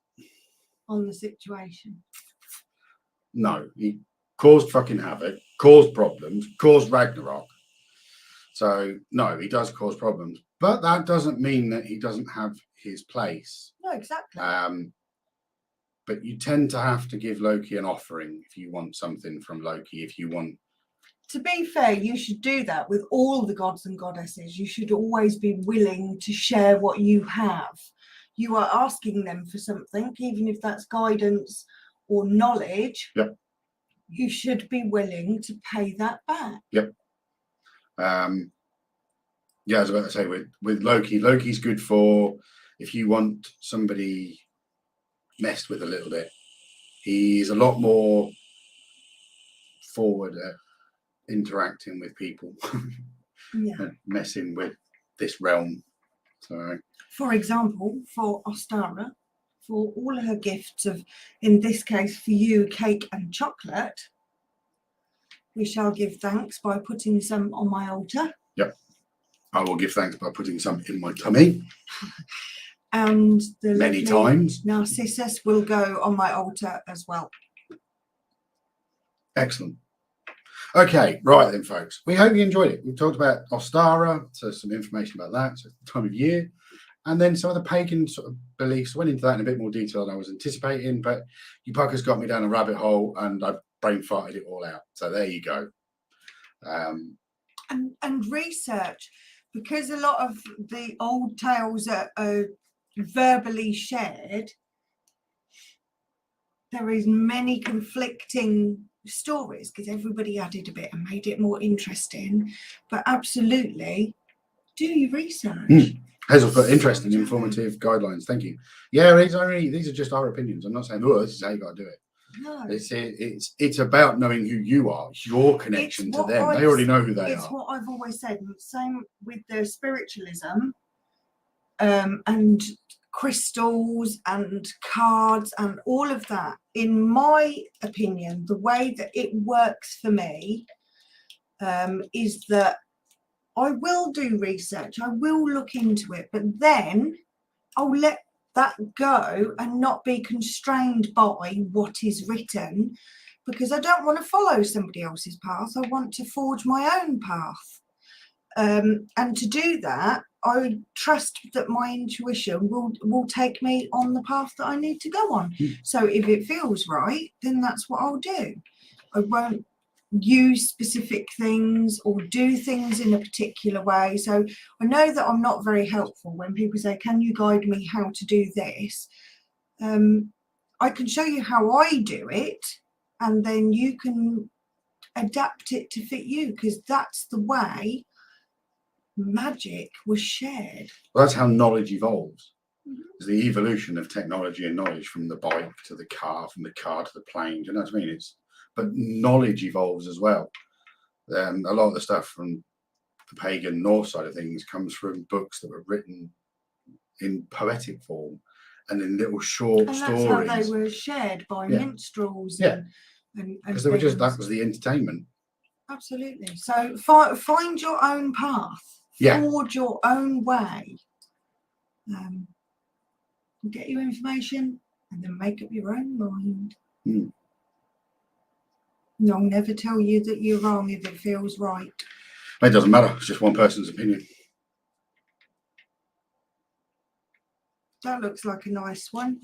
on the situation. No, he caused fucking havoc, caused problems, caused Ragnarok. So, no, he does cause problems. But that doesn't mean that he doesn't have his place. No, exactly. but you tend to have to give Loki an offering if you want something from Loki. If you want, to be fair, you should do that with all the gods and goddesses. You should always be willing to share what you have. You are asking them for something, even if that's guidance or knowledge. Yep. You should be willing to pay that back. Yep. Yeah, I was about to say with Loki, Loki's good for if you want somebody messed with a little bit. He's a lot more forward at interacting with people and messing with this realm. So, for example, for Ostara, for all her gifts of, in this case for you, cake and chocolate, we shall give thanks by putting some on my altar. Yep. I will give thanks by putting some in my tummy. And the many times. Narcissus will go on my altar as well. Excellent. Okay, right then, folks. We hope you enjoyed it. We've talked about Ostara, so some information about that, so the time of year, and then some of the pagan sort of beliefs. Went into that in a bit more detail than I was anticipating, but you fuckers got me down a rabbit hole, and I've brain farted it all out. So there you go. And research, because a lot of the old tales are verbally shared. There is many conflicting stories because everybody added a bit and made it more interesting. But absolutely, do your research. Hazel put interesting, informative guidelines. Thank you. Yeah, these are just our opinions. I'm not saying, oh, this is how you got to do it. No. It's about knowing who you are, your connection to them. They already know who they are. It's what I've always said. Same with the spiritualism and crystals and cards and all of that. In my opinion, the way that it works for me is that I will do research, I will look into it, but then I'll let that go and not be constrained by what is written, because I don't want to follow somebody else's path. I want to forge my own path. And to do that, I trust that my intuition will take me on the path that I need to go on. So if it feels right, then that's what I'll do. I won't use specific things or do things in a particular way. So I know that I'm not very helpful when people say, can you guide me how to do this? I can show you how I do it, and then you can adapt it to fit you, because that's the way magic was shared. Well, that's how knowledge evolves. It's the evolution of technology and knowledge, from the bike to the car, from the car to the plane. Do you know what I mean? But knowledge evolves as well. A lot of the stuff from the pagan North side of things comes from books that were written in poetic form and in little short stories. That's how they were shared by minstrels. And because they were just, that was the entertainment. Absolutely. So find your own path. Forge your own way. Get your information and then make up your own mind. I'll never tell you that you're wrong if it feels right. It doesn't matter. It's just one person's opinion. That looks like a nice one.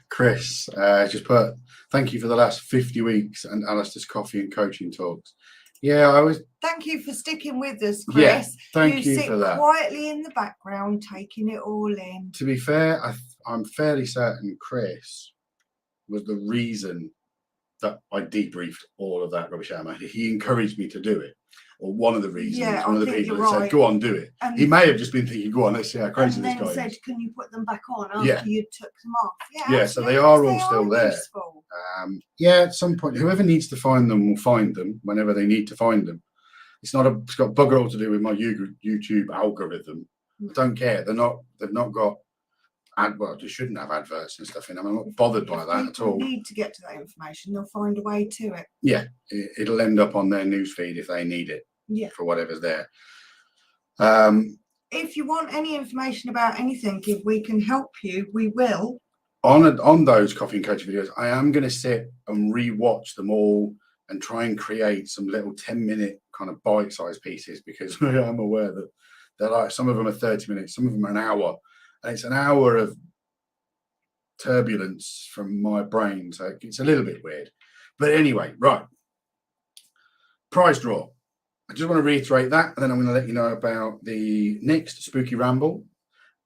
Chris just put, thank you for the last 50 weeks and Alistair's coffee and coaching talks. Yeah, I was. Thank you for sticking with us, Chris. Yeah, thank you for that. Sit quietly in the background, taking it all in. To be fair, I'm fairly certain Chris was the reason that I debriefed all of that rubbish out of my head. He encouraged me to do it, or one of the reasons. One of the people that said, "Go on, do it." And he may have just been thinking, "Go on, let's see how crazy this guy is." And then said, "Can you put them back on after you took them off?" Yeah, so they are all still there. At some point, whoever needs to find them will find them whenever they need to find them. It's got bugger all to do with my YouTube algorithm. I don't care. They've not got. Well, they shouldn't have adverts and stuff in them. I'm not bothered by that at all. If they need to get to that information, they'll find a way to it. Yeah, it'll end up on their newsfeed if they need it. Yeah. For whatever's there. If you want any information about anything, if we can help you, we will. On those coffee and coaching videos, I am going to sit and re-watch them all and try and create some little 10-minute kind of bite-sized pieces, because I am aware that they're like, some of them are 30 minutes, some of them are an hour. And it's an hour of turbulence from my brain, so it's a little bit weird. But anyway, right. Prize draw. I just want to reiterate that, and then I'm going to let you know about the next Spooky Ramble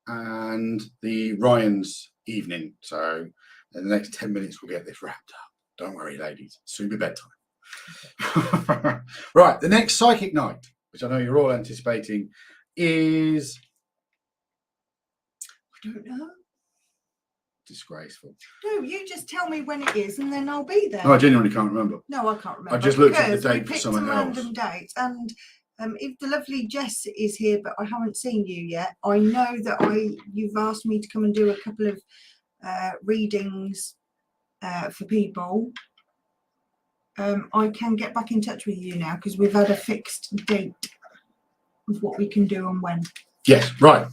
and the Ryan's evening. So in the next 10 minutes, we'll get this wrapped up. Don't worry, ladies. Soon be bedtime. Right, the next psychic night, which I know you're all anticipating, is... I don't know. Disgraceful. No, you just tell me when it is and then I'll be there. No, I genuinely can't remember. No, I can't remember. I just looked at the because date we for picked someone some else. random dates, and if the lovely Jess is here, but I haven't seen you yet, I know that you've asked me to come and do a couple of readings for people. I can get back in touch with you now because we've had a fixed date of what we can do and when. Yes, right.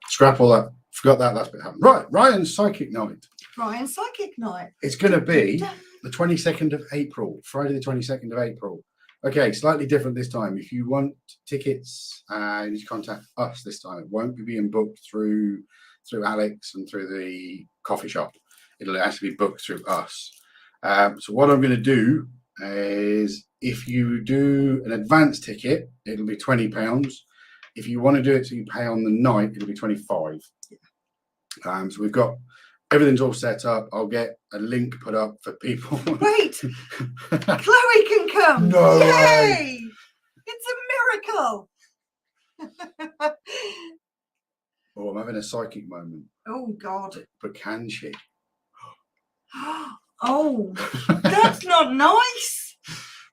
Scrap all that. Forgot that last bit happened. Right, Ryan's psychic night. Ryan's psychic night. It's going to be the 22nd of April, Friday the 22nd of April. Okay, slightly different this time. If you want tickets, you need to contact us this time. It won't be being booked through Alex and through the coffee shop. It'll actually be booked through us. So what I'm going to do is, if you do an advance ticket, it'll be £20. If you want to do it so you pay on the night, it'll be 25. So we've got everything's all set up. I'll get a link put up for people. Wait, Chloe can come. No Yay! way. It's a miracle. Oh, I'm having a psychic moment. Oh God. But can she? Oh, that's not nice.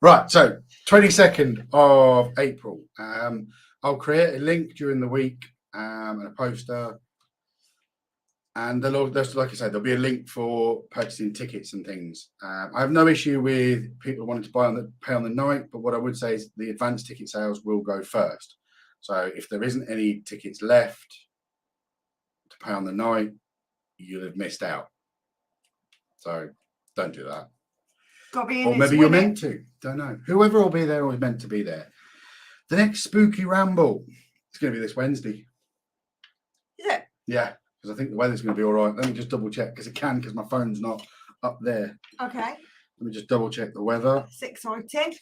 Right, so 22nd of April. I'll create a link during the week and a poster. And like I said, there'll be a link for purchasing tickets and things. I have no issue with people wanting to pay on the night, but what I would say is the advance ticket sales will go first. So if there isn't any tickets left to pay on the night, you'll have missed out. So don't do that. Or maybe you're meant to. Don't know. Whoever will be there or is meant to be there. The next Spooky Ramble is going to be this Wednesday. Is it? Yeah. I think the weather's going to be all right. Let me just double check because my phone's not up there. Okay. Let me just double check the weather. It's exciting.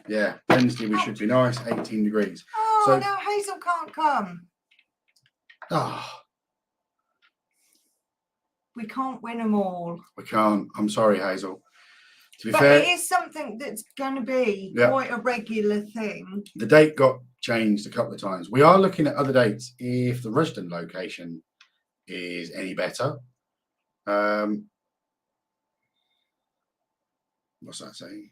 Yeah, Wednesday we should be nice, 18 degrees. Oh, so, no, Hazel can't come. We can't win them all. We can't. I'm sorry, Hazel. To be but fair, it is something that's going to be quite a regular thing. The date got changed a couple of times. We are looking at other dates if the Rushden location is any better. What's that saying?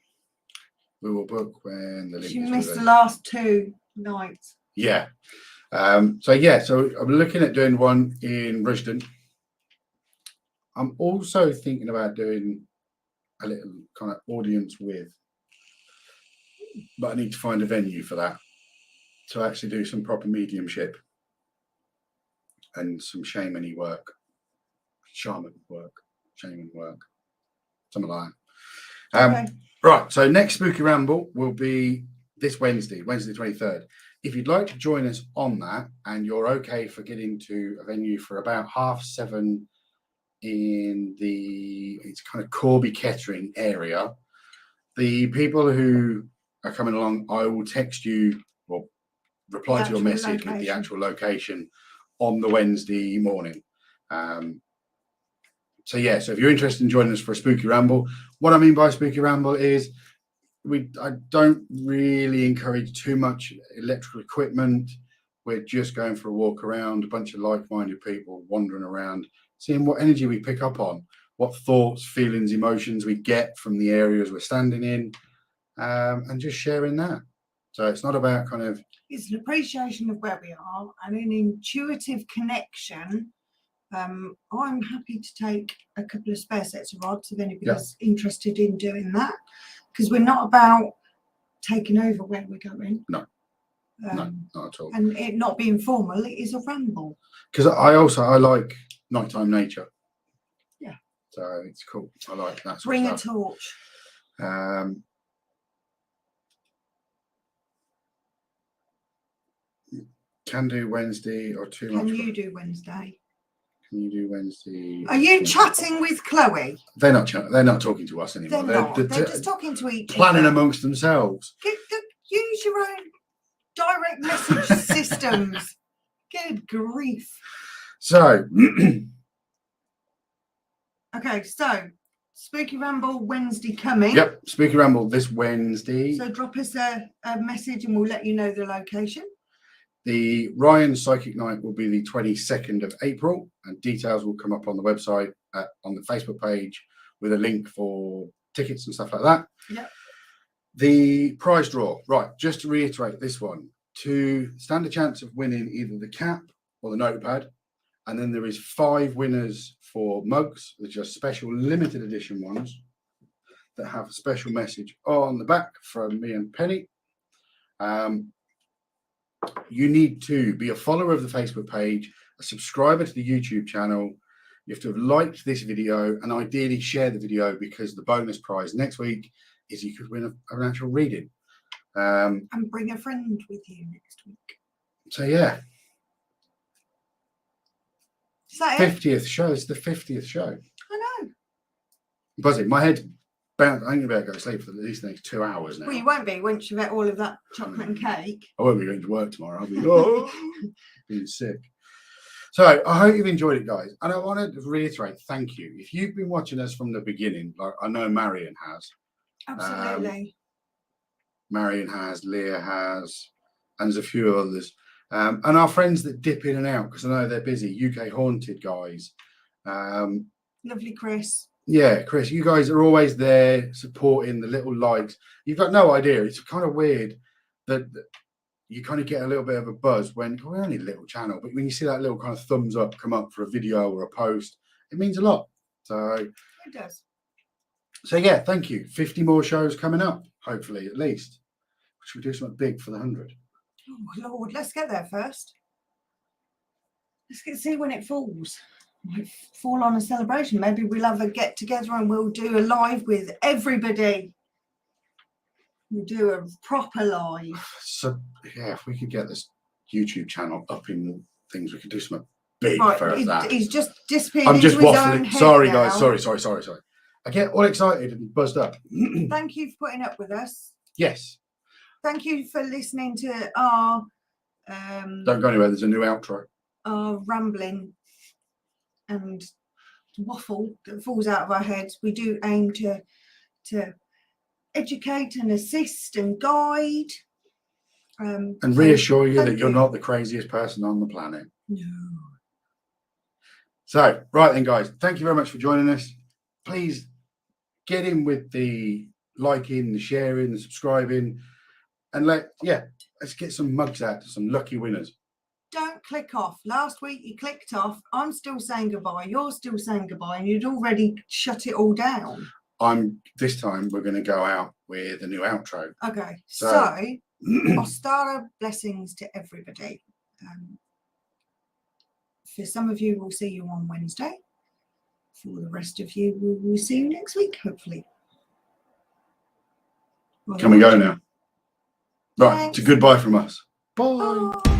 We will book when the link You is missed released. the last 2 nights. Yeah. So I'm looking at doing one in Rushden. I'm also thinking about doing a little kind of audience with, but I need to find a venue for that to actually do some proper mediumship and some shaman work, something like that. Okay. Right, so next Spooky Ramble will be this Wednesday, Wednesday 23rd. If you'd like to join us on that and you're okay for getting to a venue for about 7:30 in it's kind of Corby Kettering area, the people who are coming along, I will text you or reply to your message with the actual location on the Wednesday morning. So if you're interested in joining us for a Spooky Ramble, what I mean by Spooky Ramble is I don't really encourage too much electrical equipment. We're just going for a walk around, a bunch of like-minded people wandering around, seeing what energy we pick up on, what thoughts, feelings, emotions we get from the areas we're standing in, and just sharing that. So it's not about it's an appreciation of where we are and an intuitive connection. I'm happy to take a couple of spare sets of rods if anybody's interested in doing that, because we're not about taking over where we're going. No, not at all. And it not being formal, it is a ramble. Because I like nighttime nature. Yeah. So it's cool. I like that. Bring a torch. Can do Wednesday or too much. Can you do Wednesday? Can you do Wednesday? Are you chatting with Chloe? They're not. They're not talking to us anymore. They're not. They're just talking to each planning other. amongst themselves. Use your own direct message systems. Good grief. So, okay, so Spooky Ramble Wednesday coming. Yep, Spooky Ramble this Wednesday. So drop us a message and we'll let you know the location. The Ryan Psychic Night will be the 22nd of April, and details will come up on the website, on the Facebook page, with a link for tickets and stuff like that. Yep. The prize draw, right, just to reiterate this one, to stand a chance of winning either the cap or the notepad, and then there is 5 winners for mugs, which are special limited edition ones that have a special message on the back from me and Penny. You need to be a follower of the Facebook page, a subscriber to the YouTube channel. You have to have liked this video and ideally share the video, because the bonus prize next week is you could win an actual reading. And bring a friend with you next week. So yeah. Is that 50th show. It's the 50th show. I know. Buzzing. My head's bound. I'm going to be able to go to sleep for at least the next 2 hours now. Well, you won't be once you've ate all of that chocolate and cake. I won't be going to work tomorrow. I'll be being sick. So I hope you've enjoyed it, guys. And I want to reiterate, thank you. If you've been watching us from the beginning, like I know Marion has. Absolutely. Marion has, Leah has, and there's a few others. And our friends that dip in and out, because I know they're busy. UK Haunted guys. Lovely Chris. Yeah, Chris, you guys are always there supporting the little likes. You've got no idea. It's kind of weird that you kind of get a little bit of a buzz when we're only a little channel, but when you see that little kind of thumbs up come up for a video or a post, it means a lot. So it does. So yeah, thank you. 50 more shows coming up, hopefully, at least. Should we do something big for the 100? Oh Lord, let's get there first. See when it falls. Might fall on a celebration. Maybe we'll have a get together and we'll do a live with everybody. We'll do a proper live. So yeah, if we could get this YouTube channel up in things, we could do something big right, for that. He's just disappeared. I'm just waffling. Sorry, now. guys. Sorry. I get all excited and buzzed up. Thank you for putting up with us. Yes. Thank you for listening to our Don't go anywhere. There's a new outro. Our rambling and waffle that falls out of our heads. We do aim to educate and assist and guide. And reassure you that you're not the craziest person on the planet. No. So, right then, guys, thank you very much for joining us. Please get in with the liking, the sharing, the subscribing, and let's get some mugs out to some lucky winners. Don't click off. Last week you clicked off. I'm still saying goodbye. You're still saying goodbye, and you'd already shut it all down. This time we're going to go out with a new outro. Okay. So Ostara blessings to everybody. For some of you, we'll see you on Wednesday. For the rest of you, we'll see you next week, hopefully. Can we go now? Right. It's a goodbye from us. Bye. Bye.